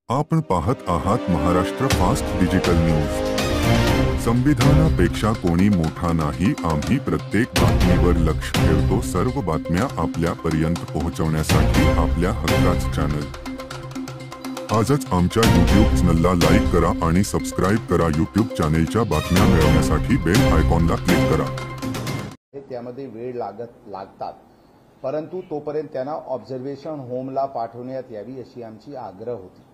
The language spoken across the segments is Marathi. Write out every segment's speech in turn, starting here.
आपण पाहत आहात महाराष्ट्र फास्ट डिजिटल न्यूज। संविधानापेक्षा कोणी मोठा नाही। आम्ही प्रत्येक बातमीवर लक्ष ठेवतो। सर्व बातम्या आपल्यापर्यंत पोहोचवण्यासाठी आपल्या हक्काचं चॅनल आजच आमच्या YouTube चॅनलला लाईक करा आणि सबस्क्राइब करा। YouTube चॅनलच्या बातम्या मिळवण्यासाठी बेल आयकॉनला क्लिक करा। त्यामध्ये वेळ लागतात, परंतु तोपर्यंत त्यांना ऑब्झर्वेशन होमला पाठवण्यात यावी अशी आमची आग्रह होती।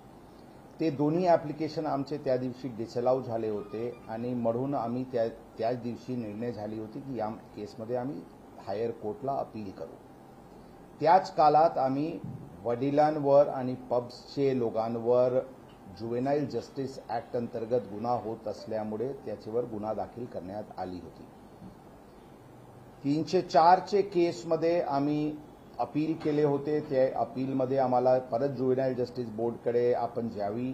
ते दोन्ही ॲप्लिकेशन आमचे त्या दिवशी डिसअलाउ झाले होते आणि म्हणून आम्ही त्याच दिवशी निर्णय झाली होती की या केसमध्ये आम्ही हायर कोर्टला अपील करू। त्याच काळात आम्ही वडिलांवर आणि पब्सचे लोकांवर जुवेनाइल जस्टिस ॲक्ट अंतर्गत गुन्हा होत असल्यामुळे त्याच्यावर गुन्हा दाखल करण्यात आली होती। 304 चे केसमध्ये आम्ही अपील केले होते। त्या अपीलमध्ये आम्हाला परत जुवेनाइल जस्टिस बोर्डकडे आपण जावी,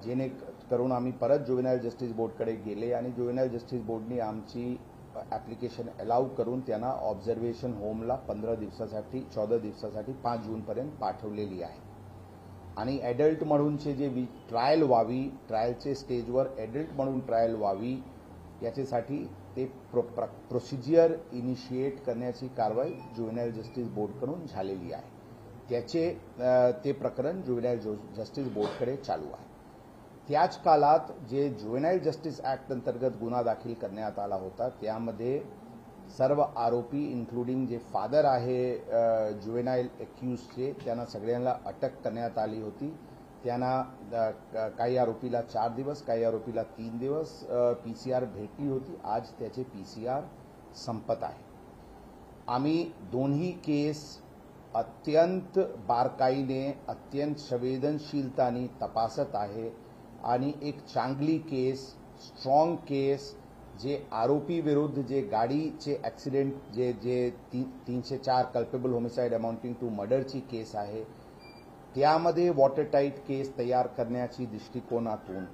जेणेकरून आम्ही परत जुवेनाइल जस्टिस बोर्डकडे गेले आणि जुवेनाइल जस्टिस बोर्डने आमची ॲप्लिकेशन अलाउ करून त्यांना ऑब्झर्वेशन होमला 14 दिवसासाठी 5 जूनपर्यंत पाठवलेली आहे। आणि ॲडल्ट म्हणूनचे जे ट्रायल व्हावी, ट्रायलचे स्टेजवर ॲडल्ट म्हणून ट्रायल व्हावी याच्यासाठी ते प्रोसिजर इनिशिएट करण्याची कारवाई जुवेनाइल जस्टिस बोर्डकडून झालेली आहे। ते प्रकरण जुवेनाइल जस्टिस बोर्डकडे चालू आहे। त्याच काळात जे जुवेनाइल जस्टिस ॲक्ट अंतर्गत गुन्हा दाखल करण्यात आला होता त्यामध्ये सर्व आरोपी इन्क्लुडिंग जे फादर आहे जुवेनाइल अक्यूजचे त्यांना सगळ्यांना अटक करण्यात आली होती। त्यांना काही आरोपीला 4 दिवस, काही आरोपीला 3 दिवस PCR भेटली होती। आज त्याचे PCR संपत आहे। आम्ही दोन्ही केस अत्यंत बारकाईने, अत्यंत संवेदनशीलताने तपासत आहे आणि एक चांगली केस, स्ट्रॉंग केस, जे आरोपी विरुद्ध जे गाडीचे ॲक्सिडेंट जे 304 कल्पेबल होमिसाइड अमाउंटिंग टू मर्डरची केस आहे त्यामध्ये वॉटरटाईट केस तयार करण्याची दृष्टिकोनातून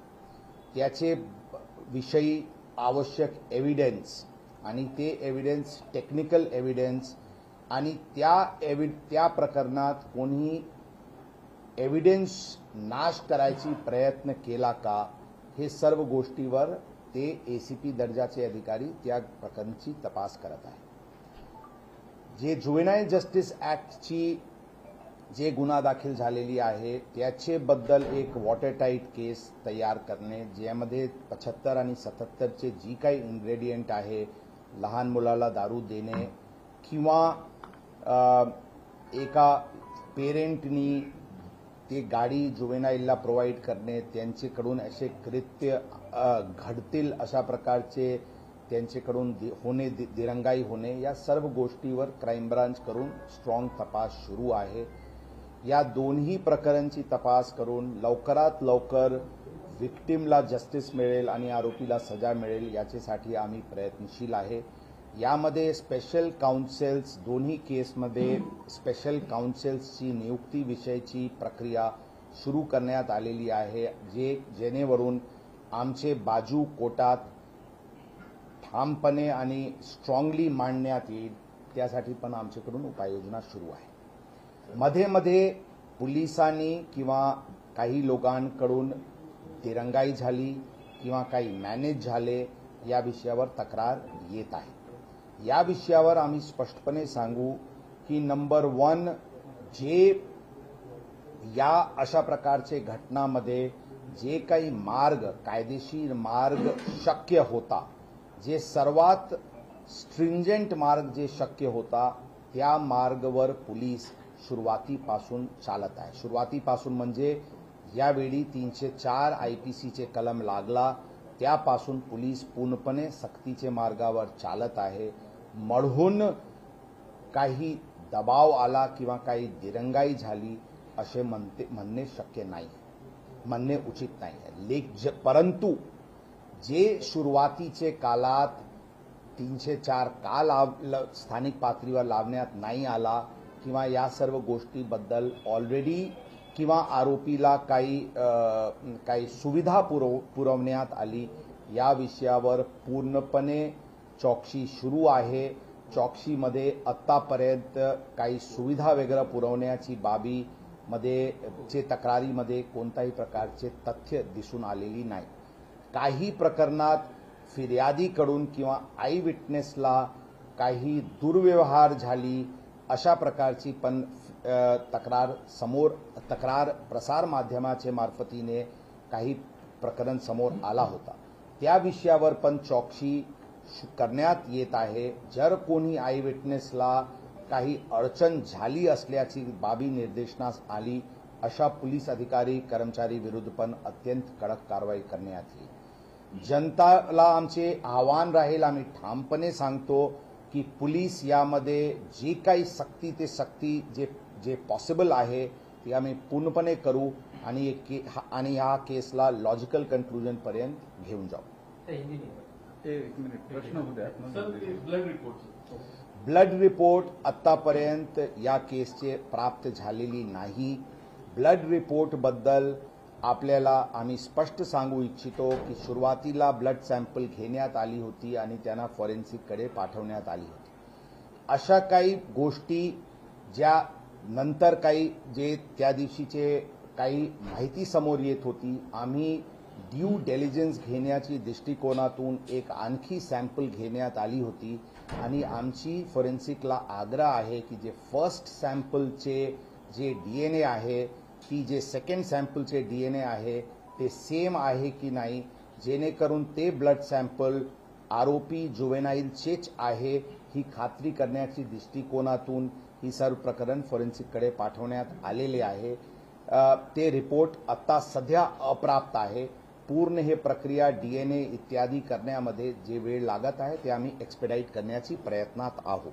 त्याचे विषयी आवश्यक एव्हिडन्स आणि ते एव्हिडन्स टेक्निकल एव्हिडन्स आणि त्या प्रकरणात कोणी एव्हिडन्स नाश करायची प्रयत्न केला का, हे सर्व गोष्टीवर ते ACP दर्जाचे अधिकारी त्या प्रकरणाची तपास करत आहे। जे जुवेनाइल जस्टिस ॲक्टची जे गुन्हा दाखल झालेली आहे त्याच्याबद्दल एक वॉटरटाईट केस तयार करणे, ज्यामध्ये 75 आणि 77 चे जी काही इन्ग्रेडियंट आहे, लहान मुलाला दारू देणे किंवा एका पेरेंटनी ते गाडी जुवेनाइलला प्रोव्हाइड करणे, त्यांच्याकडून असे कृत्य घडतील अशा प्रकारचे त्यांच्याकडून दिरंगाई होणे, या सर्व गोष्टीवर क्राईम ब्रांच करून स्ट्रॉंग तपास सुरू आहे। या दोन्ही प्रकरणांची तपास करून लवकरात लवकर विक्टिमला जस्टिस मिळेल आणि आरोपीला सजा मिळेल याच्यासाठी आम्ही प्रयत्नशील आहे। यामध्ये स्पेशल काउन्सिल्स, दोन्ही केसमध्ये स्पेशल काउन्सिल्सची नियुक्ती विषयीची प्रक्रिया सुरू करण्यात आलेली आहे, जेणेकरून आमचे बाजू कोर्टात ठामपणे आणि स्ट्रॉंगली मांडण्यात येईल, त्यासाठी पण आमच्याकडून उपाययोजना सुरू आहे। मध्ये मध्ये पोलिसांनी किंवा काही लोकांकडून दिरंगाई झाली किंवा काही मॅनेज झाले या विषयावर तक्रार येत आहे। या विषयावर आम्ही स्पष्टपणे सांगू की नंबर 1, जे या अशा प्रकारचे घटनांमध्ये जे काही कायदेशीर मार्ग शक्य होता, जे सर्वात स्ट्रिंजेंट मार्ग जे शक्य होता, त्या मार्गावर पोलीस सुरुवातीपासून चालत आहे। सुरुवातीपासून म्हणजे यावेळी 304 IPCचे कलम लागला त्यापासून पोलीस पूर्णपणे सक्तीचे मार्गावर चालत आहे। म्हणून काही दबाव आला किंवा काही दिरंगाई झाली असे म्हणणे शक्य नाही, म्हणणे उचित नाही। परंतु जे सुरुवातीचे काळात 304 का स्थानिक पातळीवर लावण्यात नाही आला किंवा या सर्व गोष्टीबद्दल ऑलरेडी किंवा आरोपीला काही सुविधा पुरवण्यात आली, या विषयावर पूर्णपणे चौकशी सुरू आहे। चौकशीमध्ये आतापर्यंत काही सुविधा वगैरे पुरवण्याची बाबी चे तक्रारीमध्ये कोणत्याही प्रकारचे तथ्य दिसून आलेली नाही. काही प्रकरणात फिर्यादीकडून किंवा आय विटनेसला काही दुर्व्यवहार झाली अशा प्रकारची पण तक्रार प्रसार माध्यमाचे मार्फतीने काही प्रकरण समोर आला होता. त्या विषयावर पण चौकशी करण्यात येत आहे. जर कोणी आय विटनेसला काही अडचण झाली असल्याची बाबी निर्देशनास आली अशा पोलीस अधिकारी कर्मचारी विरुद्ध पण अत्यंत कडक कारवाई करण्यात येईल. जनताला आमचे आव्हान राहील, आम्ही ठामपणे सांगतो की पोलीस यामध्ये जे काही सक्ती ते सक्ती जे पॉसिबल आहे ते आम्ही पूर्णपणे करू आणि या केसला लॉजिकल कन्क्लुजन पर्यंत घेऊन जाऊ. एक मिनिट प्रश्न होत्या ब्लड रिपोर्ट आतापर्यंत या केसचे प्राप्त झालेली नाही. ब्लड रिपोर्ट बद्दल आपल्याला आम्ही स्पष्ट सांगू इच्छितो की सुरुवातीला ब्लड सॅम्पल घेण्यात आली होती आणि त्यांना फॉरेन्सिककडे पाठवण्यात आली होती. अशा काही गोष्टी ज्या नंतर काही जे त्या दिवशीचे काही माहिती समोर येत होती, आम्ही ड्यू डेलिजन्स घेण्याची दृष्टिकोनातून एक आणखी सॅम्पल घेण्यात आली होती आणि आमची फॉरेन्सिकला आग्रह आहे की जे फर्स्ट सॅम्पलचे जे डीएनए आहे ती जे सेकंड सॅम्पलचे डीएनए आहे ते सेम आहे की नाही, जेणेकरून ते ब्लड सॅम्पल आरोपी जुवेनाईलचेच आहे ही खात्री करण्याची दृष्टिकोनातून ही सर्व प्रकरण फॉरेन्सिककडे पाठवण्यात आलेले आहे. ते रिपोर्ट आता सध्या अप्राप्त आहे. पूर्ण हे प्रक्रिया डीएनए इत्यादी करण्यामध्ये जे वेळ लागत आहे ते आम्ही एक्सपेडाईट करण्याची प्रयत्नात आहोत.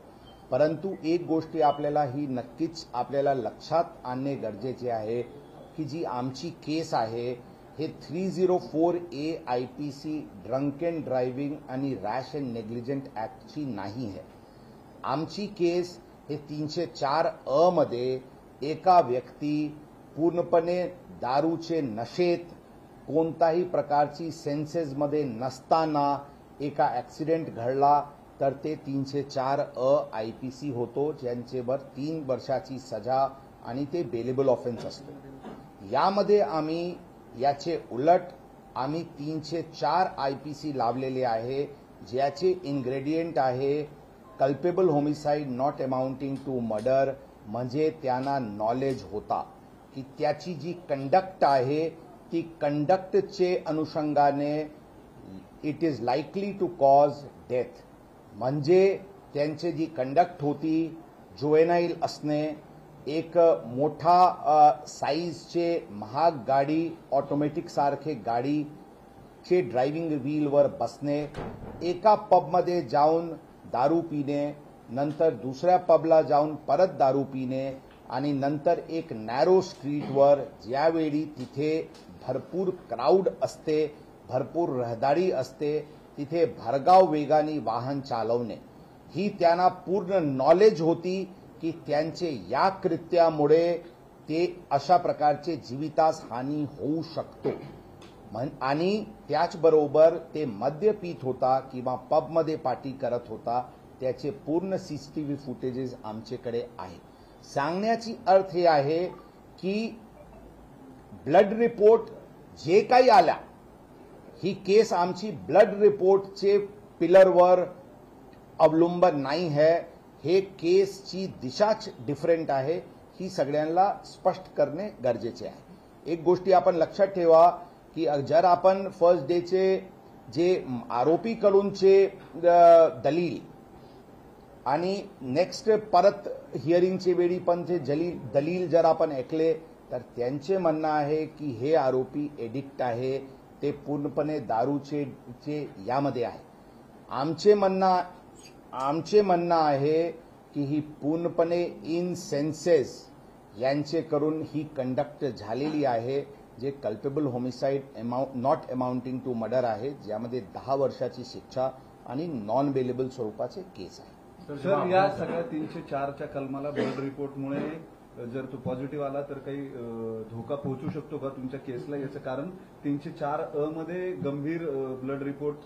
परंतु एक गोष्ट आपल्याला ही नक्कीच आपल्याला लक्षात आणणे गरजेचे आहे की जी आमची केस आहे हे 304A IPC drunk and driving आणि रॅश अँड नेग्लिजंट ऍक्टची नाही आहे. आमची केस हे 304A मध्ये एका व्यक्ती पूर्णपणे दारूचे नशेत कोणताही प्रकारची सेन्सेसमध्ये नसताना एका ऍक्सिडेंट घडला तर ते 304A IPC होतो, ज्यांच्यावर 3 वर्षाची सजा आणि ते बेलेबल ऑफेन्स असतो. यामध्ये आम्ही याचे उलट आम्ही 304 IPC लावलेले आहे ज्याचे इन्ग्रेडियंट आहे culpable homicide not amounting to murder, म्हणजे त्यांना नॉलेज होता की त्याची जी कंडक्ट आहे ती कंडक्टचे अनुषंगाने it is likely to cause death, म्हणजे त्यांची जी कंडक्ट होती जुवेनाईल असणे, एक मोठा साईजचे महाग गाडी ऑटोमॅटिक सारखे गाडीचे ड्रायव्हिंग व्हीलवर बसणे, एका पबमध्ये जाऊन दारू पिणे, नंतर दुसऱ्या पबला जाऊन परत दारू पिणे आणि नंतर एक नॅरो स्ट्रीटवर ज्यावेळी तिथे भरपूर क्राऊड असते, भरपूर रहदारी असते, तिथे भरधाव वेगाने वाहन चालवणे ही त्यांना पूर्ण नॉलेज होती की त्यांचे या कृत्यामुळे ते अशा प्रकारचे जीवितास हानी होऊ शकतो. आणि त्याचबरोबर ते मद्य पीत होता किंवा पबमध्ये पार्टी करत होता, त्याचे पूर्ण सीसीटीव्ही फुटेजेस आमच्याकडे आहे. सांगण्याची अर्थ हे आहे की ब्लड रिपोर्ट जे काही आल्या ही केस आमची ब्लड रिपोर्टचे पिलरवर अवलंबून नाही आहे. हे केसची दिशाच डिफरंट आहे, ही सगळ्यांना स्पष्ट करणे गरजेचे आहे. एक गोष्टी आपण लक्षात ठेवा की जर आपण फर्स्ट डेचे जे आरोपीकडूनचे दलील आणि नेक्स्ट परत हिअरिंगचे वेळी पण जे दलील जर आपण ऐकले तर त्यांचे म्हणणं आहे की हे आरोपी एडिक्ट आहे, ते पूर्णपणे दारूचे यामध्ये आहे. आमचे म्हणणं आहे की ही पूर्णपणे इन सेन्सेस यांचे करून ही कंडक्ट झालेली आहे, जे culpable homicide not amounting to murder आहे, ज्यामध्ये 10 वर्षाची शिक्षा आणि नॉन बेलेबल स्वरूपाचे केस आहे. सर, या सगळ्या 304च्या कलमाला ब्लड रिपोर्टमुळे जर तो पॉझिटिव्ह आला तर काही धोका पोहोचू शकतो का तुमच्या केसला? याचं कारण 304A मध्ये गंभीर ब्लड रिपोर्ट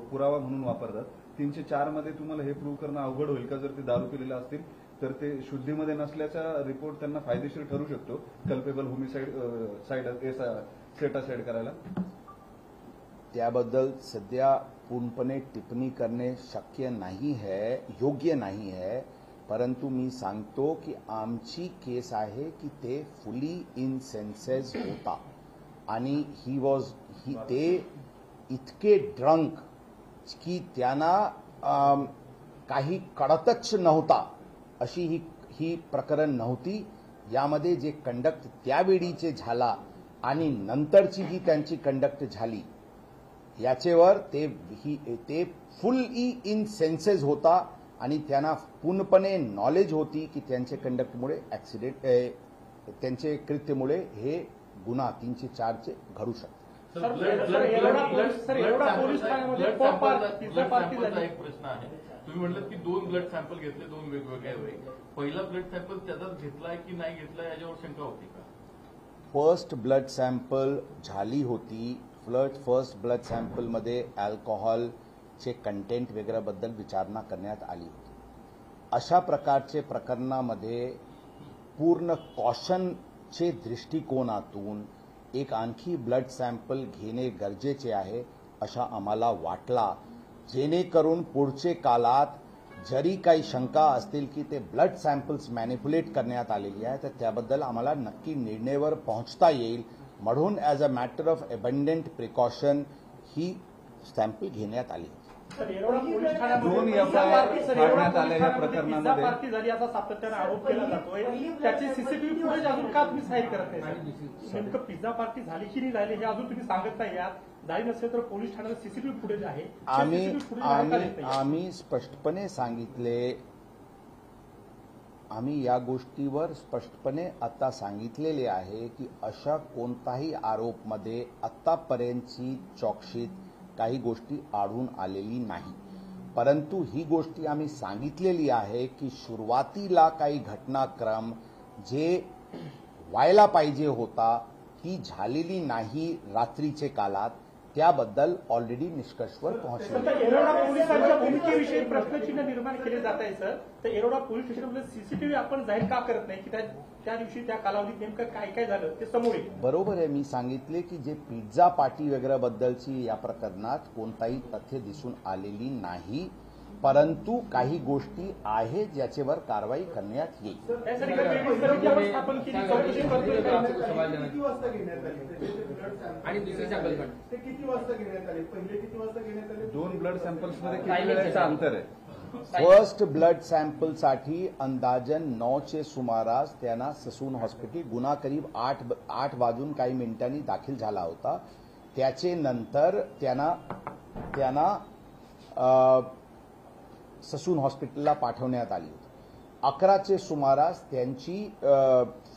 पुरावा म्हणून वापरतात. 304 मध्ये तुम्हाला हे प्रूव्ह करणं अवघड होईल का जर ते दारू पिलेले असतील तर ते शुद्धीमध्ये नसल्याचा रिपोर्ट त्यांना फायदेशीर ठरू शकतो कल्पेबल होमिसाइड सेटासाइड करायला. त्याबद्दल सध्या पूर्णपणे टिप्पणी करणे शक्य नाही है, योग्य नाही है. परंतु मी सांगतो की आमची केस आहे की ते फुली इन सेन्सेस होता आणि ते इतके ड्रंक की त्यांना काही कळतच नव्हता अशी ही प्रकरण नव्हती. यामध्ये जे कंडक्ट त्यावेळीचे झाला आणि नंतरची जी त्यांची कंडक्ट झाली याच्यावर ते फुली इन सेन्सेस होता आणि त्यांना पूर्णपणे नॉलेज होती की त्यांच्या कंडक्टमुळे ऍक्सिडेंट, त्यांचे कृत्यामुळे हे गुन्हा 304 घडू शकतो. एक प्रश्न आहे. तुम्ही म्हटलं की 2 ब्लड सॅम्पल घेतले 2 वेगवेगळ्या वेळी. पहिला ब्लड सॅम्पल त्याचाच घेतलाय की नाही घेतलाय याच्यावर शंका होती का? फर्स्ट ब्लड सॅम्पल झाली होती. फर्स्ट ब्लड सॅम्पलमध्ये अल्कोहोलचे कंटेंट वगैरेबद्दल विचारणा करण्यात आली होती. अशा प्रकारचे प्रकरणामध्ये पूर्ण कॉशनचे दृष्टिकोनातून एक आणखी ब्लड सॅम्पल घेणे गरजेचे आहे अशा आम्हाला वाटला, जेणेकरून पुढचे काळात जरी काही शंका असतील की ते ब्लड सॅम्पल्स मॅनिप्युलेट करण्यात आलेली आहे तर त्याबद्दल आम्हाला नक्की निर्णयावर पोहोचता येईल. म्हणून as a matter of abundant precaution he sample घेण्यात आली. 2 एफआयआर काढण्यात आल्या या प्रकरणामध्ये पार्टी झाली असा सातत्याने आरोप केला जातोय. त्याची सीसीटीव्ही फुटेज अजून का तुम्ही साईड करत नाही? नेमकं पिझ्झा पार्टी झाली की नाही झाली हे अजून तुम्ही सांगत नाही. यात झाली नसेल तर पोलीस ठाण्यात सीसीटीव्ही फुटेज आहे. आम्ही स्पष्टपणे सांगितले, आम्ही या गोष्टीवर स्पष्टपणे आता सांगितलेले आहे की अशा कोणताही आरोपमध्ये आतापर्यंतची चौकशीत काही गोष्टी आढळून आलेली नाही. परंतु ही गोष्टी आम्ही सांगितलेली आहे की सुरुवातीला काही घटनाक्रम जे व्हायला पाहिजे होता ती झालेली नाही रात्रीचे काळात, त्याबद्दल ऑलरेडी निष्कर्षवर पोहोचले. येरवडा पोलिसांच्या भूमिकेविषयी प्रश्नचिन्ह निर्माण केले जात आहे सर. तर येरवडा पोलीस स्टेशनमध्ये सीसीटीव्ही आपण जाहीर का करत नाही की त्या दिवशी त्या कालावधीत नेमकं काय काय झालं ते समोर येईल? बरोबर आहे, मी सांगितले की जे पिझ्झा पार्टी वगैरे बद्दलची या प्रकरणात कोणताही तथ्य दिसून आलेली नाही, परंतु काही गोष्टी आहेत ज्याच्यावर कारवाई करण्यात येईल. आणि दुसरी सॅम्पल पण ते किती वाजता घेण्यात आले? पहिले किती वाजता घेण्यात आले? 2 ब्लड सॅम्पल्समध्ये किती वेळेचं अंतर आहे? फर्स्ट ब्लड सॅम्पलसाठी अंदाजन 9चे सुमारास त्यांना ससून हॉस्पिटल गुन्हा करीब 8 वाजून काही मिनिटांनी दाखल झाला होता. त्याचे नंतर त्यांना ससून हॉस्पिटलला पाठवण्यात आली होती. 11चे सुमारास त्यांची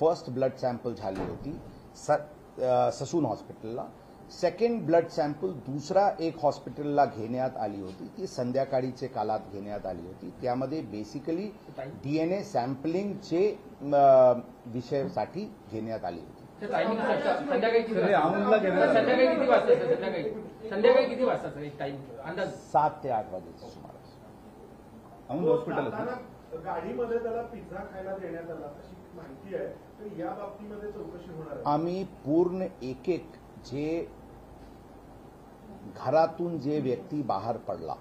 फर्स्ट ब्लड सॅम्पल झाली होती ससून हॉस्पिटलला. सेकंड ब्लड सॅम्पल दुसरा एक हॉस्पिटलला घेण्यात आली होती, ती संध्याकाळीचे काळात घेण्यात आली होती. त्यामध्ये बेसिकली डीएनए सॅम्पलिंगचे विषयासाठी घेण्यात आली होती. संध्याकाळी किती वाजता सर? एक टाइम अंदाज 7 ते 8 वाजेच्या सुमारास. औंध हॉस्पिटल गाडीमध्ये त्याला पिझ्झा खायला देण्यात आला अशी माहिती आहे. तर या बाबतीमध्ये चौकशी होणार आहे. आम्ही पूर्ण एक जे घरातून जे व्यक्ती बाहेर पडला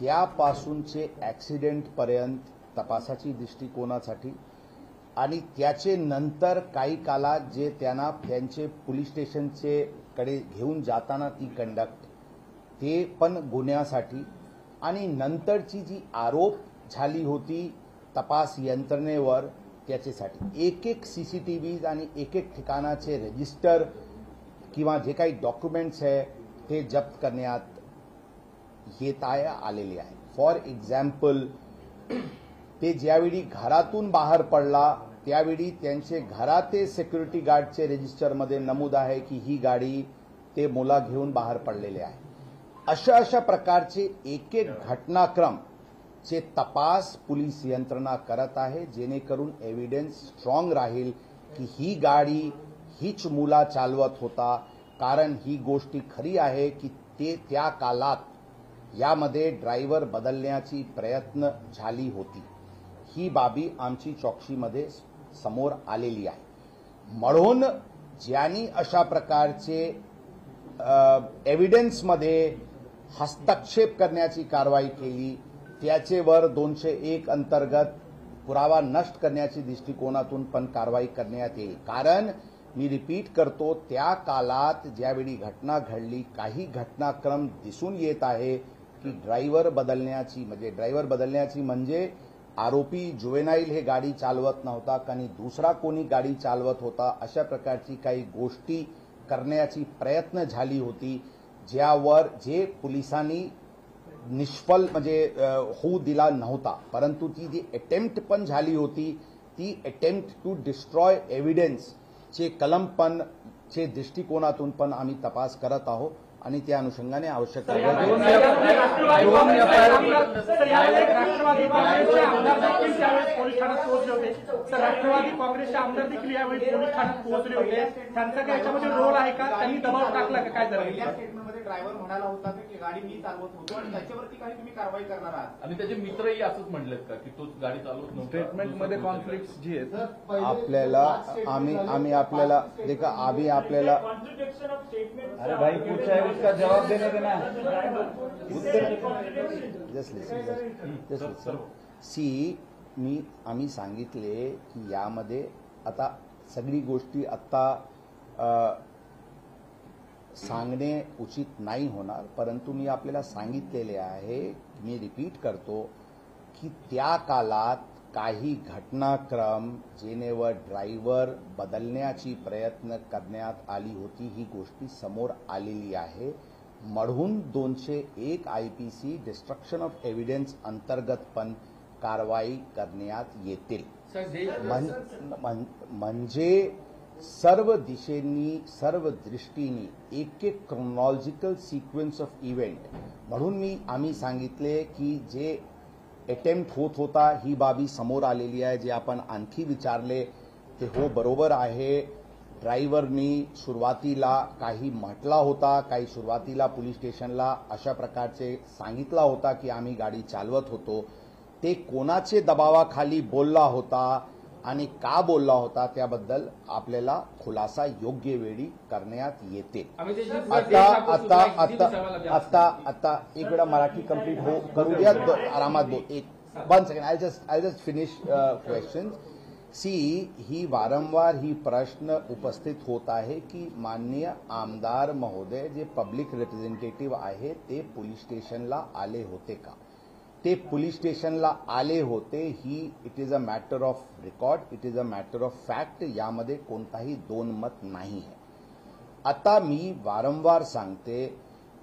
त्यापासूनचे ऍक्सिडेंट पर्यंत तपासाची दृष्टिकोनासाठी आणि त्याचे नंतर काही काळात जे त्यांना त्यांचे पोलीस स्टेशनचे कडे घेऊन जाताना ती कंडक्ट ते पण गुन्ह्यासाठी आणि नंतरची जी आरोप झाली होती तपास यंत्रणेवर त्याच्यासाठी एक सीसीटीव्ही आणि एक ठिकाणाचे रजिस्टर किंवा जे काही डॉक्युमेंट्स आहे ते जप्त करण्यात येत आलेले आहे. फॉर एक्झाम्पल, ते ज्यावेळी घरातून बाहेर पडला त्यावेळी त्यांचे घराते सिक्युरिटी गार्डचे रजिस्टरमध्ये नमूद आहे की ही गाडी ते मुला घेऊन बाहेर पडलेले आहे. अशा प्रकारचे एक घटनाक्रम चे तपास पोलीस यंत्रणा करत आहे, जेणेकरून एव्हिडन्स स्ट्रॉंग राहील की ही गाडी हीच मुला चालवत होता. कारण ही गोष्टी खरी आहे की ते त्या काळात यामध्ये ड्रायव्हर बदलण्याची प्रयत्न झाली होती. ही बाबी आमची चौकशीमध्ये समोर आलेली आहे. म्हणून ज्यांनी अशा प्रकारचे एव्हिडन्समध्ये हस्तक्षेप करण्याची कारवाई केली त्याचेवर 201 अंतर्गत पुरावा नष्ट करण्याच्या दृष्टिकोनातून पण कारवाई करण्यात येईल. कारण मी रिपीट करतो, त्या काळात ज्यावेळी घटना घडली काही घटनाक्रम दिसून येत आहे की ड्रायव्हर बदलण्याची म्हणजे आरोपी जुवेनाईल हे गाडी चालवत नव्हता आणि दुसरा कोणी गाडी चालवत होता, अशा प्रकारची काही गोष्टी करण्याची प्रयत्न झाली होती, ज्यावर जे पोलिसांनी निष्फळ होऊ दिला नव्हता. परंतु ती जी अटेम्प्ट पण झाली होती, ती अटेम्प्ट टू डिस्ट्रॉय एव्हिडन्स चे कलम पण चे दृष्टिकोनातून पण आम्ही तपास करत आहोत आणि त्या अनुषंगाने आवश्यक राष्ट्रवादी काँग्रेसचे आमदार देखील यावेळी पोलीस ठाण्यात पोहोचले होते. त्यांचा काय याच्यामध्ये रोल आहे का? त्यांनी दबाव टाकला का? काय झालं? स्टेटमेंटमध्ये ड्रायव्हर म्हणाला होता की गाडी मी चालवत होतो आणि त्याच्यावरती काही तुम्ही कारवाई करणार आहात आणि त्याचे मित्रही असंच म्हणलेत का की तो गाडी चालवत नव्हता? स्टेटमेंटमध्ये कॉन्फ्लिक्ट जी आहेत आपल्याला आम्ही आपल्याला देखा आम्ही आपल्याला अरे भाई पूछा है उसका जवाब देने देना. आम्ही सांगितले की यामध्ये आता सगळी गोष्टी आता सांगणे उचित नाही होणार, परंतु मी आपल्याला सांगितलेले आहे, मी रिपीट करतो की त्या काळात काही घटनाक्रम जेनेवर ड्रायव्हर बदलण्याची प्रयत्न करण्यात आली होती, ही गोष्टी समोर आलेली आहे. म्हणून 201 IPC डिस्ट्रक्शन ऑफ एव्हिडन्स अंतर्गत पण कारवाई करण्यात येतील. म्हणजे सर्व दिशेंनी सर्व दृष्टींनी एक क्रोनॉलॉजिकल सिक्वेन्स ऑफ इव्हेंट म्हणून आम्ही सांगितले की जे अटेम्प्ट होत होता ही बाबी समोर आलेली आहे. जे आपण आणखी विचारले ते हो बरोबर आहे. ड्रायव्हरनी सुरुवातीला काही म्हटला होता, काही सुरुवातीला पोलीस स्टेशनला अशा प्रकारचे सांगितला होता की आम्ही गाडी चालवत होतो. ते कोणाचे दबावाखाली बोलला होता आणि का बोलला होता त्याबद्दल आपल्याला खुलासा योग्य वेळी करण्यात येते. आता एक वेळा मराठी कंप्लीट करू द्या, आरामात बोल. एक 1 second, I just finish question. ही वारंवार ही प्रश्न उपस्थित होत आहे की माननीय आमदार महोदय जे पब्लिक रिप्रेझेंटेटिव्ह आहे ते पोलीस स्टेशनला आले होते का? ते पोलीस स्टेशनला आले होते. It is a matter of record, it is a matter of fact. यामध्ये कोणताही दोन मत नाही आहे. आता मी वारंवार सांगते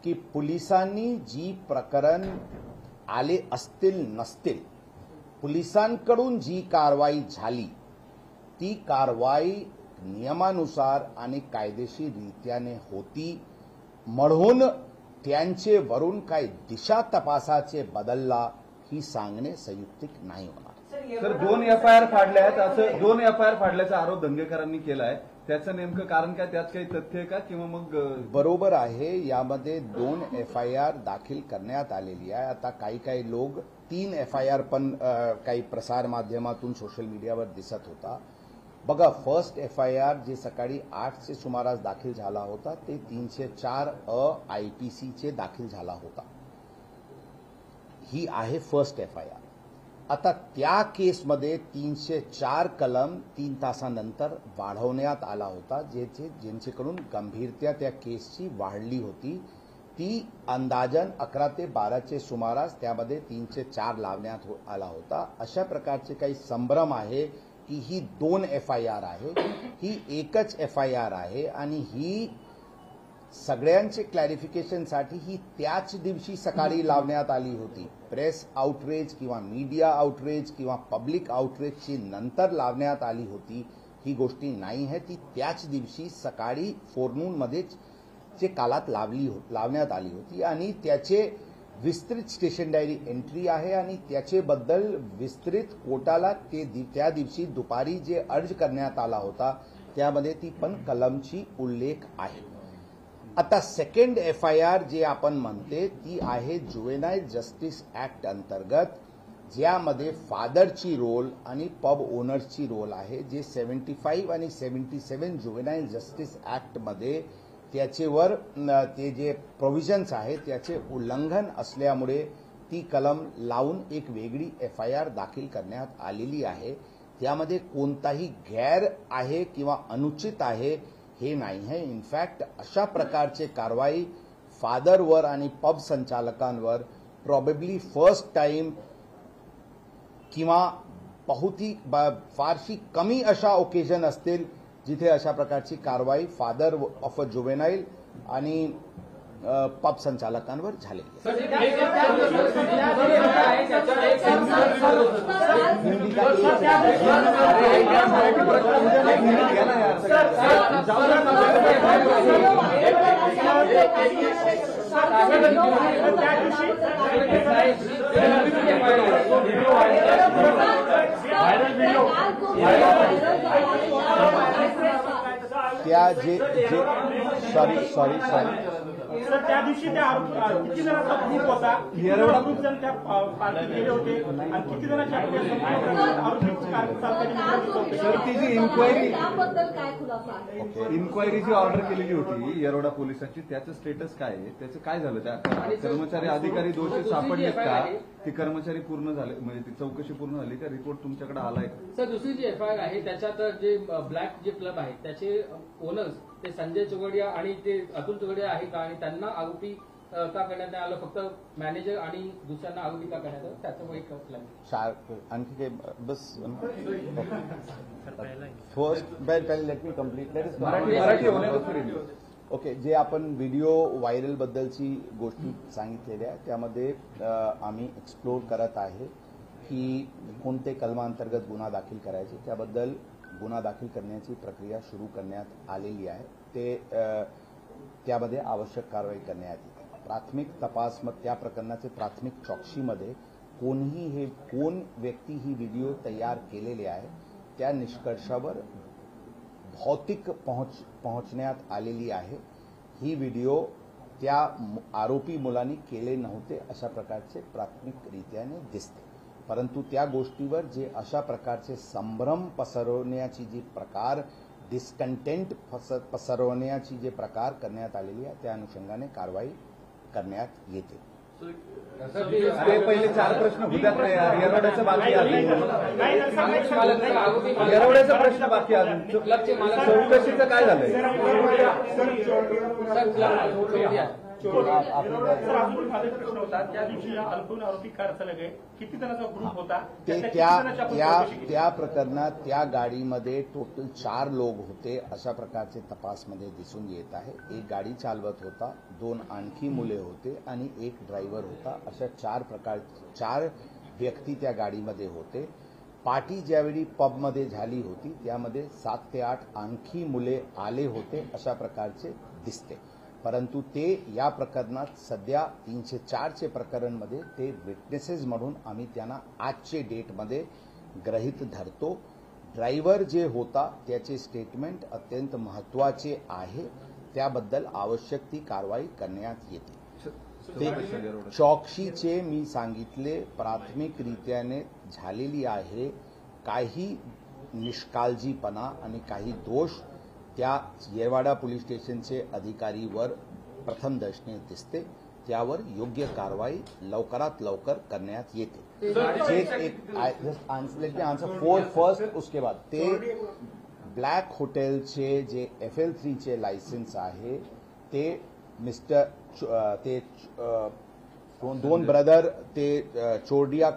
की पोलिसांनी जी प्रकरण आले असतील नसतील, पोलिसांकडून जी कारवाई झाली ती कारवाई नियमानुसार आणि कायदेशीररित्याने होती. म्हणून त्यांचे वरून काही दिशा तपासाचे बदलला ही सांगणे संयुक्तिक नाही होणार. तर 2 FIR फाडल्या आहेत, असं 2 FIR फाडल्याचा आरोप दंगेकरांनी केलाय. त्याचं नेमकं कारण काय? त्यात काही तथ्य आहे का किंवा मग? बरोबर आहे, यामध्ये 2 FIR दाखल करण्यात आलेली आहे. आता काही लोक 3 FIR पण काही प्रसार माध्यमातून सोशल मीडियावर दिसत होता. बघा, फर्स्ट FIR जे सकाळी 8चे सुमारास दाखल झाला होता ते 304 IPC चे दाखल झाला होता. ही आहे फर्स्ट FIR. आता त्या केसमध्ये 304 कलम 3 तासानंतर वाढवण्यात आला होता, ज्यांच्याकडून गंभीरता त्या केसची वाढली होती. ती अंदाजन 11 ते 12चे सुमारास त्यामध्ये 304 लावण्यात आला होता. अशा प्रकारचे काही संभ्रम आहे की ही 2 FIR आहे, ही एकच FIR आहे आणि ही सगळ्यांचे क्लॅरिफिकेशनसाठी ही त्याच दिवशी सकाळी लावण्यात आली होती. प्रेस आउटरेज किंवा मीडिया आउटरेज किंवा पब्लिक आउटरेजची नंतर लावण्यात आली होती ही गोष्टी नाही आहे. ती त्याच दिवशी सकाळी फोरनूनमध्येच जे कालात लावण्यात आली होती आणि त्याचे विस्तृत स्टेशन डायरी एंट्री आहे आणि त्याच्याबद्दल विस्तृत कोर्टाला त्या दिवशी दुपारी जे अर्ज करण्यात आला होता त्यामध्ये ती पण कलमची उल्लेख आहे. आता सेकंड FIR जे आपण म्हणते ती आहे जुवेनाईल जस्टिस ऍक्ट अंतर्गत ज्यामध्ये फादरची रोल आणि पब ओनर्सची रोल आहे, जे 75 आणि 77 जुव्हेनाईल जस्टिस ऍक्टमध्ये त्याचेवर ते जे प्रोव्हिजन्स आहेत त्याचे उल्लंघन असल्यामुळे ती कलम लावून एक वेगळी FIR दाखल करण्यात आलेली आहे. त्यामध्ये कोणताही गैर आहे किंवा अनुचित आहे हे नाही आहे. इनफॅक्ट अशा प्रकारचे कारवाई फादरवर आणि पब संचालकांवर प्रॉबेबली फर्स्ट टाइम किंवा फारशी कमी अशा ओकेजन असतील जिथे अशा प्रकारची कारवाई फादर ऑफ अ जुव्हेनाईल आणि पब संचालकांवर झालेली त्या जे सॉरी सर त्या दिवशी त्या किती जणांचा ग्रुप होता, खूप जण त्या पार्टीत गेले होते आणि किती जणांच्या सर ती जी इन्क्वायरी जी ऑर्डर केलेली होती येरवडा पोलिसांची त्याचं स्टेटस काय आहे, त्याचं काय झालं? त्या कर्मचारी अधिकारी दोषी सापडलेत का? ती कर्मचारी पूर्ण झाले म्हणजे ती चौकशी पूर्ण झाली का? रिपोर्ट तुमच्याकडे आलाय का? सर दुसरी जी FIR आहे त्याच्यात जे ब्लॅक जे क्लब आहे त्याचे ओनर्स ते संजय चोगडिया आणि ते अतुल चोगडिया आहे का, आणि त्यांना आरोपी का करण्यात नाही आलं, फक्त मॅनेजर आणि दुसऱ्यांना आरोपी का करण्यात आलं त्याचं एक आणखी काही बस first let me complete Marathi होण्याचं ओके. जे आपण व्हिडिओ व्हायरल बद्दलची गोष्टी सांगितलेल्या त्यामध्ये आम्ही एक्सप्लोर करत आहे की कोणते कलमांतर्गत गुन्हा दाखल करायचे, त्याबद्दल गुन्हा दाखल करण्याची प्रक्रिया सुरू करण्यात आलेली आहे. ते त्यामध्ये आवश्यक कारवाई करण्यात येते. प्राथमिक तपास मग त्या प्रकरणाचे प्राथमिक चौकशीमध्ये कोण व्यक्ती ही व्हिडिओ तयार केलेली आहे त्या निष्कर्षावर भौतिक पोहोचण्यात आलेली आहे. ही व्हिडिओ त्या आरोपी मुलांनी केले नव्हते अशा प्रकारचे प्राथमिकरित्याने दिसते, परंतु त्या गोष्टीवर जे अशा प्रकारचे संभ्रम पसरवण्याची जी प्रकार डिस्कंटेंट पसरवण्याची जे प्रकार करण्यात आलेली आहे त्या अनुषंगाने कारवाई करण्यात येते. ते पहिले 4 प्रश्न उद्यात येरवड्याचं बाकी येरवड्याचा प्रश्न बाकी अजून चौकशीचं काय झालंय? प्रश्न होता त्या दिवशी अल्पवयीन आरोपी कार चालक आहे, किती जणांचा ग्रुप होता? त्या प्रकरणात त्या गाडीमध्ये टोटल 4 लोक होते अशा प्रकारचे तपासमध्ये दिसून येत आहे. एक गाडी चालवत होता, 2 आणखी मुले होते आणि एक ड्रायव्हर होता. अशा 4 व्यक्ती त्या गाडीमध्ये होते. पार्टी ज्यावेळी पबमध्ये झाली होती त्यामध्ये 7 ते 8 आणखी मुले आले होते अशा प्रकारचे दिसते, परंतु ते या प्रकरणात सध्या 304चे प्रकरणमध्ये ते विटनेसेस म्हणून आम्ही त्यांना आजचे डेटमध्ये गृहीत धरतो. ड्रायव्हर जे होता त्याचे स्टेटमेंट अत्यंत महत्वाचे आहे, त्याबद्दल आवश्यक ती कारवाई करण्यात येते. ते चौकशीचे मी सांगितले प्राथमिकरित्याने झालेली आहे. काही निष्काळजीपणा आणि काही दोष त्या येरवाडा पोलीस स्टेशनचे अधिकारीवर प्रथम दर्शनी दिसते, त्यावर योग्य कारवाई लवकरात लवकर करण्यात येते. आन्सर 4 फर्स्ट उसके बाद ते ब्लॅक हॉटेलचे जे FL3चे लायसन्स आहे ते ते 2 ब्रदर ते चोडिया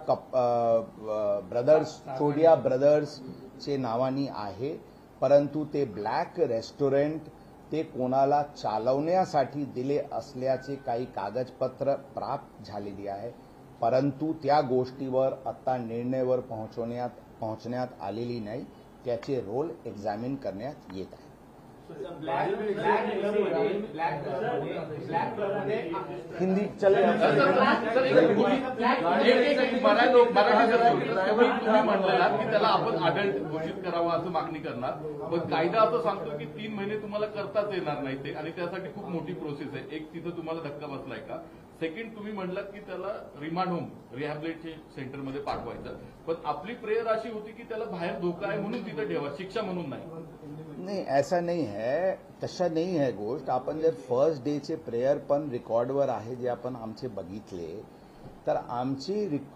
ब्रदर्सचे नावानी आहे, परंतु ते ब्लॅक रेस्टॉरंट ते कोणाला चालवण्यासाठी दिले असल्याचे काही कागदपत्र प्राप्त झालेली आहे, परंतु त्या गोष्टीवर आता निर्णयावर पोहोचण्यात आलेली नाही. त्याचे रोल एक्झामिन करण्यात येत आहे. हिंदी चलेगा? तुम्ही म्हणलात की त्याला आपण अडल्ट घोषित करावं असं मागणी करणार, पण कायदा असं सांगतो की 3 महिने तुम्हाला करताच येणार नाही ते, आणि त्यासाठी खूप मोठी प्रोसेस आहे. एक तिथं तुम्हाला धक्का बसलाय का? सेकंड तुम्ही म्हणलात की त्याला रिमांड होम रिहॅबिलिटेशन सेंटरमध्ये पाठवायचं, पण आपली प्रेयर अशी होती की त्याला बाहेर धोका आहे म्हणून तिथे ठेवा, शिक्षा म्हणून नाही. नाही, ऐसा नाही है, तशा नाही आहे गोष्ट. आपण जर फर्स्ट डेचे प्रेयर पण रेकॉर्डवर आहे जे आपण आमचे बघितले, तर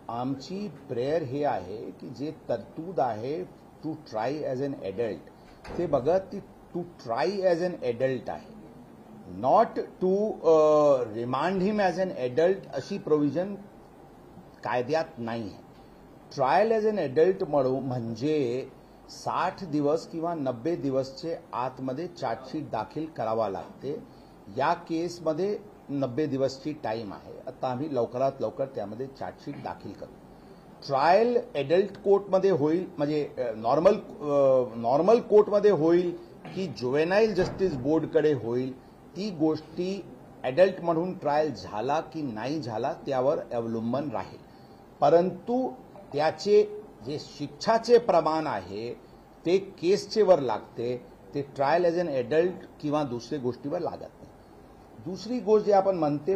आमची प्रेयर हे आहे की जे तरतूद आहे to try as an adult, ते बघत ती to try as an adult आहे, not to remand him as an adult अशी प्रोव्हिजन कायद्यात नाही आहे. ट्रायल ॲज एन एडल्ट म्हणजे 60 दिवस किंवा 90 दिवसचे आतमध्ये चार्जशीट दाखल करावा लागते. या केसमध्ये 90 दिवसची टाईम आहे. आता आम्ही लवकरात लवकर त्यामध्ये चार्जशीट दाखल करू. ट्रायल एडल्ट कोर्टमध्ये होईल, म्हणजे नॉर्मल कोर्टमध्ये होईल की जुवेनाईल जस्टिस बोर्डकडे होईल, ती गोष्टी एडल्ट म्हणून ट्रायल झाला की नाही झाला त्यावर अवलंबून राहील. परंतु त्याचे जे शिक्षाचे प्रमाण आहे ते केसचे वर लागते, ते ट्रायल ॲज एन एडल्ट किंवा दुसऱ्या गोष्टीवर लागत नाही. दुसरी गोष्ट जे आपण म्हणते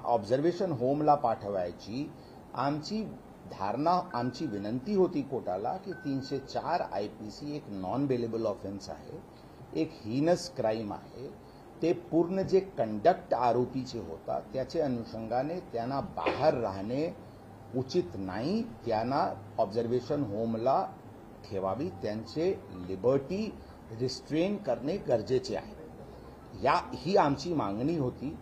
ऑब्झर्वेशन होमला पाठवायची, आमची धारणा, आमची विनंती होती कोर्टाला की 304 IPC एक नॉन बेलेबल ऑफेन्स आहे, एक हीनस क्राईम आहे. ते पूर्ण जे कंडक्ट आरोपीचे होता त्याच्या अनुषंगाने त्यांना बाहेर राहणे उचित नाही, त्यांना ऑब्झर्वेशन होमला ठेवावी, त्यांचे लिबर्टी रिस्ट्रेन करणे गरजेचे आहे. ही आमची मागणी होती.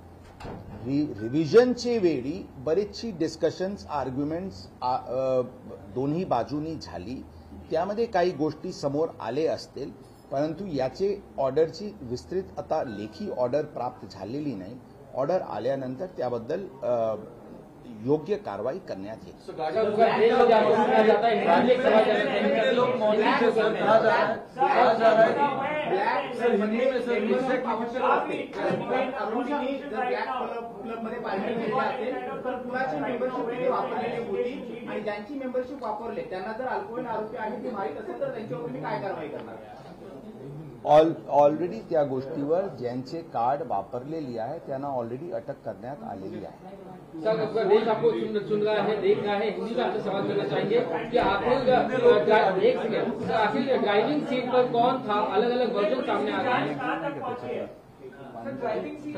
रिव्हिजनचे वेळी बरीचशी डिस्कशन्स, आर्ग्युमेंट्स दोन्ही बाजूनी झाली, त्यामध्ये काही गोष्टी समोर आले असतील, परंतु याचे ऑर्डरची विस्तृत आता लेखी ऑर्डर प्राप्त झालेली नाही. ऑर्डर आल्यानंतर त्याबद्दल योग्य कारवाई करण्यात येईल. क्लबमध्ये पार्टी केली असेल तर कुणाची मेंबरशिप वापरलेली होती आणि ज्यांची मेंबरशिप वापरले त्यांना जर अल्पवयीन आरोपी आहे ते माहीत असेल तर त्यांच्यावर तुम्ही काय कारवाई करणार? ऑलरेडी त्या गोष्टीवर ज्यांचे कार्ड वापरलेली आहे त्यांना ऑलरेडी अटक करण्यात आलेली आहे. सर, आपका देश आपको सुन रहा है, देख रहा है. हिंदी में आपसे सवाल करना चाहेंगे कि आखिर ड्राइविंग सीट पर कौन था? अलग अलग वर्जन सामने आ रहे हैं. सर, ड्राइविंग सीट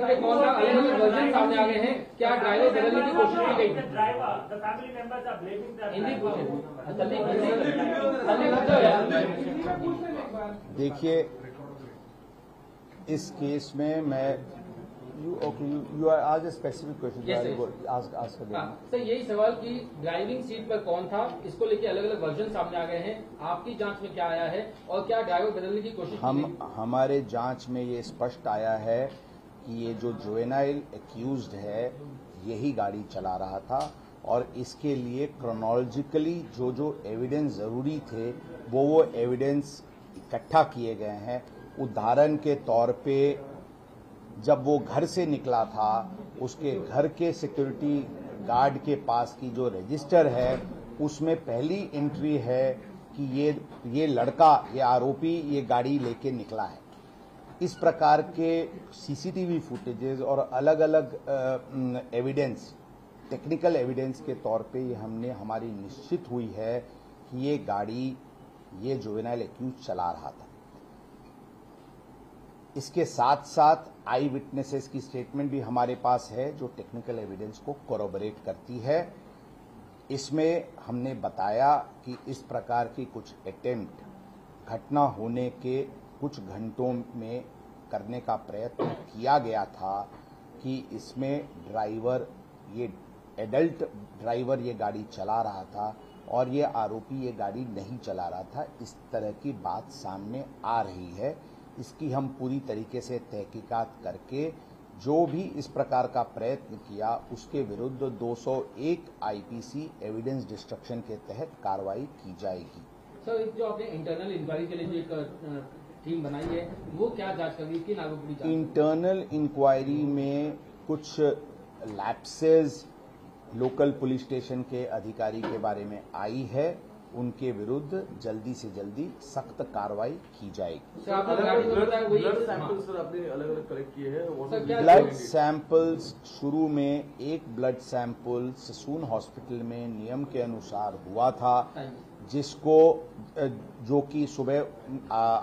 पे कौन था? अलग अलग वर्जन सामने आ गए हैं. क्या ड्राइवर बदलने की कोशिश की गई? हिंदी देखिए, इस केस में मैं यू आर आज स्पेसिफिक क्वेश्चन आस्क सर, यही सवाल कि ड्राइविंग सीट पर कौन था, इसको लेके अलग अलग वर्जन सामने आ गए हैं. आपकी जांच में क्या आया है और क्या ड्राइवर बदलने की कोशिश की गई? हमारे जांच में ये स्पष्ट आया है कि ये जो जुवेनाइल एक्यूज्ड है यही गाड़ी चला रहा था और इसके लिए क्रोनोलॉजिकली जो एविडेंस जरूरी थे वो एविडेंस इकट्ठा किए गए हैं. उदाहरण के तौर पे जब वो घर से निकला था उसके घर के सिक्योरिटी गार्ड के पास की जो रजिस्टर है उसमें पहली एंट्री है कि ये लड़का, ये आरोपी ये गाड़ी लेके निकला है. इस प्रकार के सीसीटीवी फुटेजेस और अलग अलग एविडेंस, टेक्निकल एविडेंस के तौर पे ये हमारी निश्चित हुई है कि ये गाड़ी ये जुवेनाइल एक्यूज चला रहा था. इसके साथ साथ आई विटनेसेस की स्टेटमेंट भी हमारे पास है जो टेक्निकल एविडेंस को कोरोबरेट करती है. इसमें हमने बताया कि इस प्रकार की कुछ अटेम्प्ट घटना होने के कुछ घंटों में करने का प्रयत्न किया गया था कि इसमें ड्राइवर, ये एडल्ट ड्राइवर ये गाड़ी चला रहा था और ये आरोपी ये गाड़ी नहीं चला रहा था. इस तरह की बात सामने आ रही है. इसकी हम पूरी तरीके से तहकीकात करके जो भी इस प्रकार का प्रयत्न किया उसके विरुद्ध 201 IPC एविडेंस डिस्ट्रक्शन के तहत कार्रवाई की जाएगी. सर, जो आपने इंटरनल इंक्वायरी के लिए जो एक टीम बनाई है वो क्या जांच करेगी, किन आरोपों की जांच? इंटरनल इंक्वायरी में कुछ लैप्सेस लोकल पुलिस स्टेशन के अधिकारी के बारे में आई है उनके विरुद्ध जल्दी से जल्दी सख्त कार्रवाई की जाएगी। सर, आपने गाड़ी में बताया वही ब्लड सैंपल्स सर आपने अलग अलग कलेक्ट किए हैं। सर, क्या ब्लड सैंपल्स शुरू में एक ब्लड सैंपल ससून हॉस्पिटल में नियम के अनुसार हुआ था, जिसको जो कि सुबह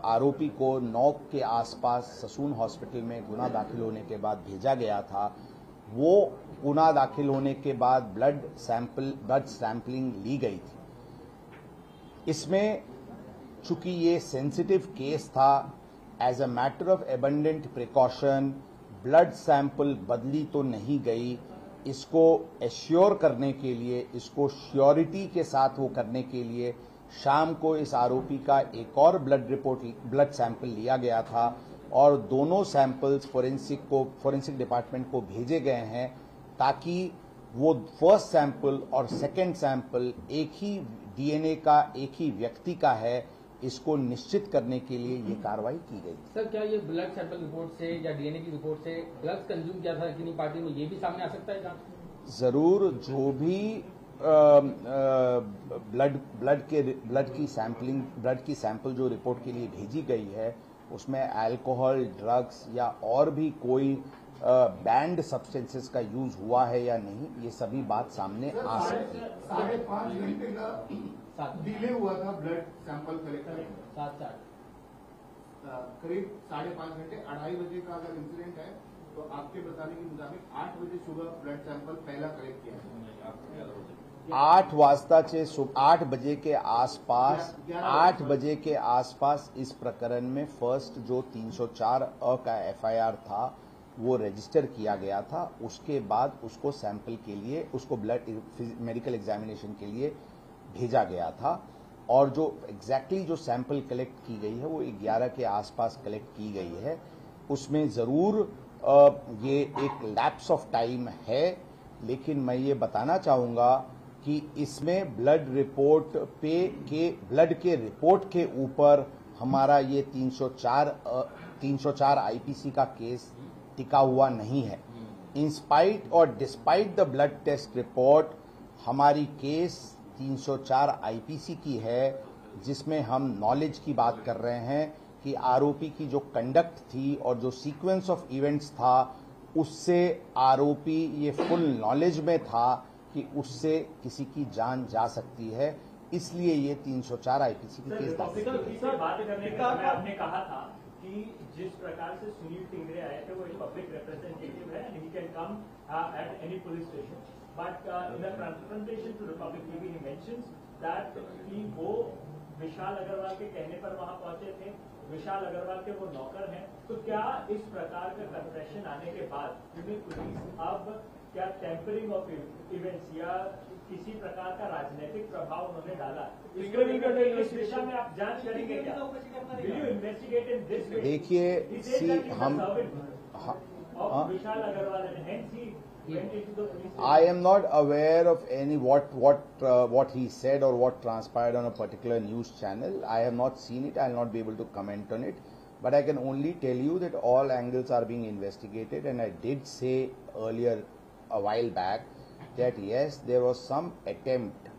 आरोपी को 9 के आसपास ससून हॉस्पिटल में गुना दाखिल होने के बाद भेजा गया था। वो गुना दाखिल होने के बाद ब्लड सैंपलिंग ली गई थी। इसमें चूंकि ये सेंसिटिव केस था, as a matter of abundant precaution blood sample बदली तो नहीं गई। इसको एश्योर करने के लिए, इसको श्योरिटी के साथ वो करने के लिए शाम को इस आरोपी का एक और ब्लड सैंपल लिया गया था और दोनों सैंपल्स फोरेंसिक डिपार्टमेंट को भेजे गए हैं, ताकि वो फर्स्ट सैंपल और सेकंड सैंपल एक ही डीएनए का, एक ही व्यक्ति का है, इसको निश्चित करने के लिए ये कार्रवाई की गई। सर, क्या ये ब्लड सैंपल रिपोर्ट से या डीएनए की रिपोर्ट से ड्रग्स कंज्यूम किया था किन्हीं पार्टी में, ये भी सामने आ सकता है? जरूर, जो भी ब्लड की सैंपल जो रिपोर्ट के लिए भेजी गई है, उसमें अल्कोहल, ड्रग्स या और भी कोई बैंड सब्सटेंसेस का यूज हुआ है या नहीं, ये सभी बात सामने आ सकती है। 5.5 घंटे का डिले हुआ था ब्लड सैंपल कलेक्ट करने में। करीब 5.5 घंटे, 2:30 बजे का अगर इंसिडेंट है तो आपके बताने के मुताबिक 8 बजे सुबह ब्लड सैंपल पहला कलेक्ट किया है। 8 बजे के आसपास 8 बजे के आसपास इस प्रकरण में फर्स्ट जो 304 अ का एफआईआर था वो रजिस्टर किया गया था। उसके बाद उसको सैंपल के लिए, उसको ब्लड मेडिकल एग्जामिनेशन के लिए भेजा गया था और जो एग्जैक्टली जो सैंपल कलेक्ट की गई है वो 11 के आसपास कलेक्ट की गई है। उसमें जरूर ये एक लैप्स ऑफ टाइम है, लेकिन मैं ये बताना चाहूंगा कि इसमें ब्लड के रिपोर्ट के ऊपर हमारा ये 304 आईपीसी का केस टिका हुआ नहीं है। इंस्पाइट और despite the blood test report हमारी केस 304 आईपीसी की है, जिसमें हम नॉलेज की बात कर रहे हैं कि आरोपी की जो कंडक्ट थी और जो सीक्वेंस ऑफ इवेंट्स था, उससे आरोपी ये फुल नॉलेज में था कि उससे किसी की जान जा सकती है, इसलिए ये 304 आईपीसी की केस दाखिल बात करने का आपने कहा था कि जिस प्रकार से सुनील टिंगरे आए थे वो एक पब्लिक रिप्रेजेंटेटिव है and he can come at any police station, but in the presentation to Republic TV he mentions that कि वो विशाल अग्रवाल के कहने पर वहां पहुंचे थे, विशाल अग्रवाल के वो नौकर हैं। तो क्या इस प्रकार का कन्फेशन आने के बाद पुलिस अब क्या टेम्परिंग ऑफ इवेंट्स या किसी प्रकार का राजनीतिक प्रभाव उन्होंने डाला, इस दिशा में आप जांच करेंगे क्या? Will you investigate in this way? देखिए, हम विशाल Agarwal and hence he went into the police station. I am not aware of any what he said or what transpired on a particular news channel. I have not seen it. I will not be able to comment on it. But I can only tell you that all angles are being investigated, and I did say earlier a while back that yes, there was some attempt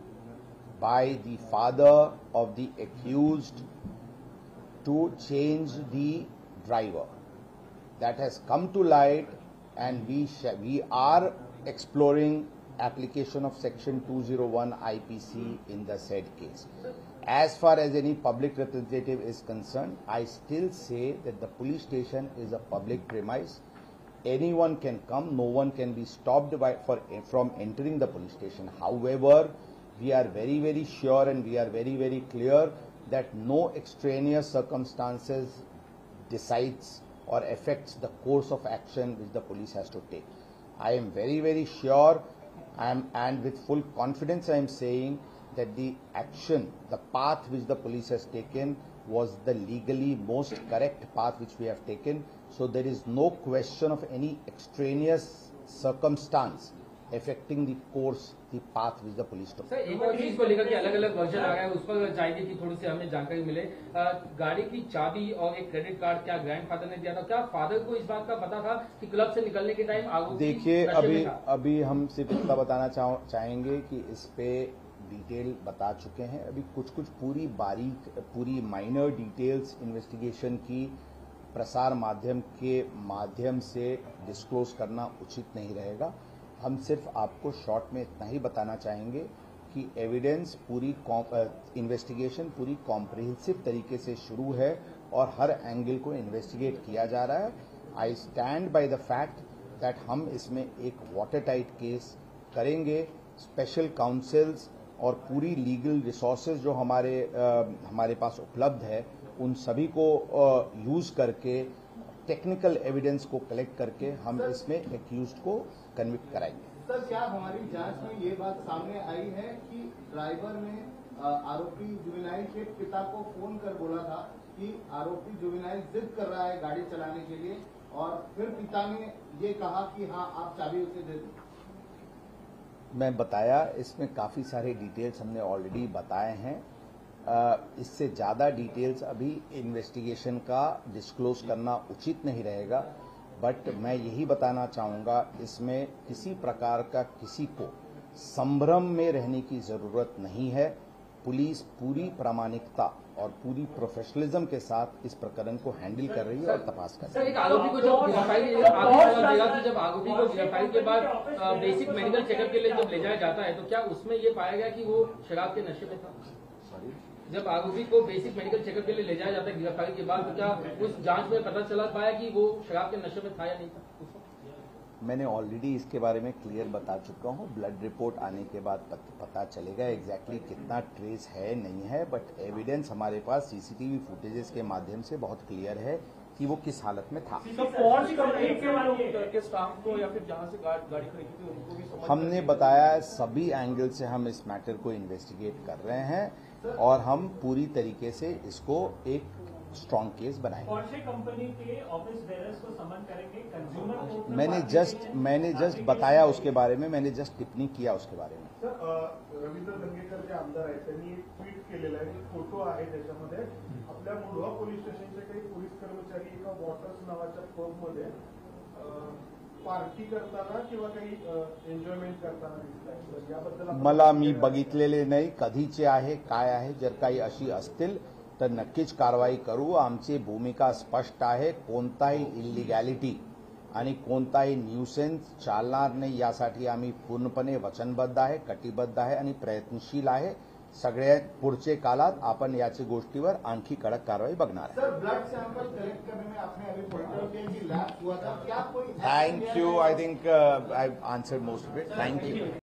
by the father of the accused to change the driver. That has come to light, and we are exploring application of section 201 IPC in the said case. As far as any public representative is concerned, I still say that the police station is a public premise. Anyone can come, no one can be stopped from entering the police station. However, we are very, very sure and we are very, very clear that no extraneous circumstances decides or affects the course of action which the police has to take. I am very, very sure, and with full confidence I am saying that the action, the path which the police has taken was the legally most correct path which we have taken. So there is no question of any extraneous circumstance affecting the course, the path which the police took. Sir, एक और चीज को लेकर के अलग अलग वर्जन आ गया है, उस पर चाहिए कि थोड़ी सी हमें जानकारी मिले। गाड़ी की चाबी और एक क्रेडिट कार्ड क्या ग्रैंडफादर ने दिया था? क्या फादर को इस बात का पता था कि क्लब से निकलने के टाइम आरोपी? देखिए, अभी हम सिर्फ इतना बताना चाहेंगे कि इस पे डिटेल बता चुके हैं। अभी कुछ पूरी माइनर डिटेल्स इन्वेस्टिगेशन की प्रसार माध्यम के माध्यम से डिस्क्लोज करना उचित नहीं रहेगा। हम सिर्फ आपको शॉर्ट में इतना ही बताना चाहेंगे कि एविडेंस इन्वेस्टिगेशन पूरी कॉम्प्रिहेंसिव तरीके से शुरू है और हर एंगल को इन्वेस्टिगेट किया जा रहा है। I stand by the fact that हम इसमें एक वाटर टाइट केस करेंगे। स्पेशल काउंसिल्स और पूरी लीगल रिसोर्सेज जो हमारे पास उपलब्ध है उन सभी को यूज करके टेक्निकल एविडेंस को कलेक्ट करके हम इसमें एक्यूज्ड को कन्विक्ट कराएंगे। सर, क्या हमारी जांच में ये बात सामने आई है कि ड्राइवर ने आरोपी जुवेनाइल के पिता को फोन कर बोला था कि आरोपी जुवेनाइल जिद कर रहा है गाड़ी चलाने के लिए, और फिर पिता ने ये कहा कि हाँ आप चाबी उसे दे दो? मैं बताया, इसमें काफी सारे डिटेल्स हमने ऑलरेडी बताए हैं। इससे ज्यादा डिटेल्स अभी इन्वेस्टिगेशन का डिस्क्लोज करना उचित नहीं रहेगा, बट मैं यही बताना चाहूंगा इसमें किसी प्रकार का किसी को संभ्रम में रहने की जरूरत नहीं है। पुलिस पूरी प्रामाणिकता और पूरी प्रोफेशनलिज्म के साथ इस प्रकरण को हैंडल कर रही है और तपास कर रही है। सर, एक आरोपी को जब गिरफ्तारी आगे देगा कि जब आरोपी को गिरफ्तारी के बाद बेसिक मेडिकल चेकअप के लिए जब ले जाया जाता है तो क्या उसमें ये पाया गया कि वो शराब के नशे में था? जब आरोपी को बेसिक मेडिकल चेकअप के लिए ले जाया जाता है गिरफ्तारी के बाद तो क्या उस जांच में पता चला पाया कि वो शराब के नशे में था या नहीं था? मैंने ऑलरेडी इसके बारे में क्लियर बता चुका हूं। ब्लड रिपोर्ट आने के बाद पता चलेगा एग्जैक्टली कितना ट्रेस है नहीं है, बट एविडेंस हमारे पास सीसीटीवी फुटेजेस के माध्यम से बहुत क्लियर है कि वो किस हालत में था। हमने बताया सभी एंगल से हम इस मैटर को इन्वेस्टिगेट कर रहे हैं और हम पूरी तरीके से इसको एक स्ट्रॉन्ग केस बनाएंगे। कौन सी कंपनी के ऑफिस बेयरर्स को समन करेंगे? कंज्यूमर कोर्ट में मैंने जस्ट बताया उसके बारे में, मैंने जस्ट टिप्पणी किया उसके बारे में। सर, रवींद्र दंगेकर जे आमदार आहेत त्यांनी एक ट्विट केलेलं आहे, एक फोटो आहे त्याच्यामध्ये आपल्या मुढवा पोलीस स्टेशनचे काही पोलीस कर्मचारी एका वॉटर्स नावाच्या पबमध्ये पार्टी करताना किंवा काही एन्जॉयमेंट करताना दिसतात। याबद्दल मला मी बघितलेले नाही, कधीचे आहे काय आहे, जर काही अशी असतील तर नक्कीच कारवाई करू। आमची भूमिका स्पष्ट आहे, कोणताही इलिगॅलिटी आणि कोणताही न्यूसेन्स चालणार नाही यासाठी आम्ही पूर्णपणे वचनबद्ध आहे, कटिबद्ध आहे आणि प्रयत्नशील आहे। सगळ्या पुढचे काळात आपण याची गोष्टीवर आणखी कडक कारवाई बघणार आहे। सर, ब्लड सैंपल कलेक्ट करने में आपने अभी पॉइंट किया कि लैब हुआ था, क्या कोई thank you. I think I answered most of it. Thank you.